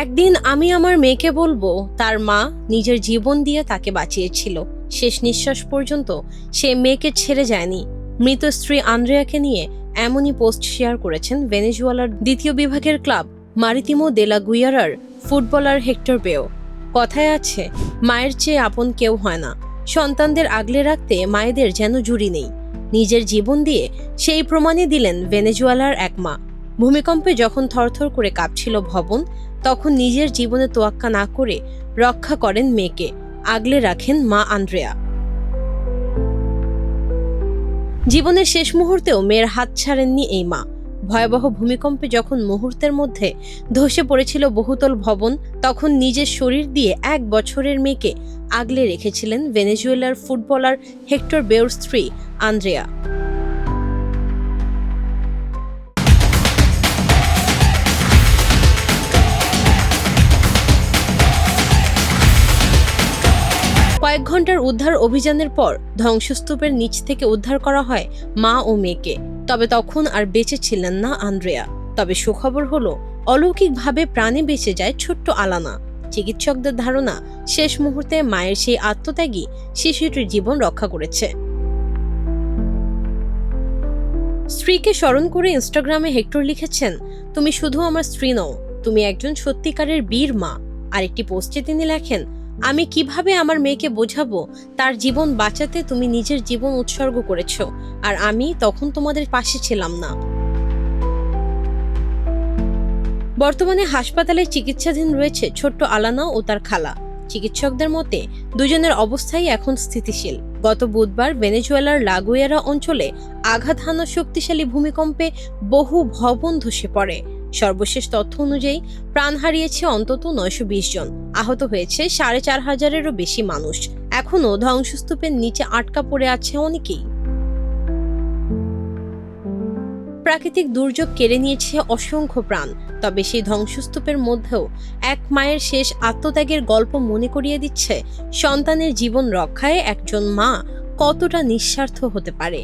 একদিন আমি আমার মেয়েকে বলবো তার মা নিজের জীবন দিয়ে তাকে বাঁচিয়েছিল। শেষ নিঃশ্বাস পর্যন্ত সে মেয়েকে ছেড়ে যায়নি। মৃত স্ত্রী আন্দ্রেয়াকে নিয়ে এমনই পোস্ট শেয়ার করেছেন ভেনেজুয়েলার দ্বিতীয় বিভাগের ক্লাব মারিতিমো দে লা গুইয়ারার ফুটবলার হেক্টর বেও। কথায় আছে, মায়ের চেয়ে আপন কেউ হয় না। সন্তানদের আগলে রাখতে মায়েদের যেন জুড়ি নেই। নিজের জীবন দিয়ে সেই প্রমাণই দিলেন ভেনেজুয়েলার এক মা। ভূমিকম্পে যখন থরথর করে কাঁপছিল ভবন, তখন নিজের জীবনে তোয়াক্কা না করে রক্ষা করেন মেয়েকে, আগলে রাখেন মা আন্দ্রেয়া। জীবনের শেষ মুহূর্তেও মেয়ের হাত ছাড়েননি এই মা। ভয়াবহ ভূমিকম্পে যখন মুহূর্তের মধ্যে ধসে পড়েছিল বহুতল ভবন, তখন নিজের শরীর দিয়ে 1 বছরের মেয়েকে আগলে রেখেছিলেন ভেনেজুয়েলার ফুটবলার হেক্টর বেওর স্ত্রী আন্দ্রেয়া। কয়েক ঘন্টার উদ্ধার অভিযানের পর ধ্বংসস্তূপের নিচ থেকে উদ্ধার করা হয় মা ও মেয়েকে। তবে তখন আর বেঁচে ছিলেন না আন্দ্রেয়া। তবে সুখবর হলো, অলৌকিকভাবে প্রাণে বেঁচে যায় ছোট্ট আলানা। চিকিৎসকদের ধারণা, শেষ মুহূর্তে মায়ের সেই আত্মত্যাগী শিশুটির জীবন রক্ষা করেছে। স্ত্রীকে স্মরণ করে ইনস্টাগ্রামে হেক্টর লিখেছেন, তুমি শুধু আমার স্ত্রী নও, তুমি একজন সত্যিকারের বীর মা। আরেকটি পোস্টে তিনি লেখেন, আমি কিভাবে আমার মেয়েকে বোঝাবো তার জীবন বাঁচাতে তুমি নিজের জীবন উৎসর্গ করেছো, আর আমি তখন তোমাদের পাশে ছিলাম না। বর্তমানে হাসপাতালে চিকিৎসাধীন রয়েছে ছোট্ট আলানা ও তার খালা। চিকিৎসকদের মতে দুজনের অবস্থাই এখন স্থিতিশীল। গত বুধবার ভেনেজুয়েলার লা গুইয়ারা অঞ্চলে আঘাত হানা শক্তিশালী ভূমিকম্পে বহু ভবন ধসে পড়ে। সর্বশেষ তথ্য অনুযায়ী প্রাণ হারিয়েছে অন্তত 920 জন, আহত হয়েছে 4500-এরও বেশি মানুষ। এখনও ধ্বংসস্তূপের নিচে আটকা পড়ে আছে অনেকেই। প্রাকৃতিক দুর্যোগ কেড়ে নিয়েছে অসংখ্য প্রাণ, তবে সেই ধ্বংসস্তূপের মধ্যেও এক মায়ের শেষ আত্মত্যাগের গল্প মনে করিয়ে দিচ্ছে সন্তানের জীবন রক্ষায় একজন মা কতটা নিঃস্বার্থ হতে পারে।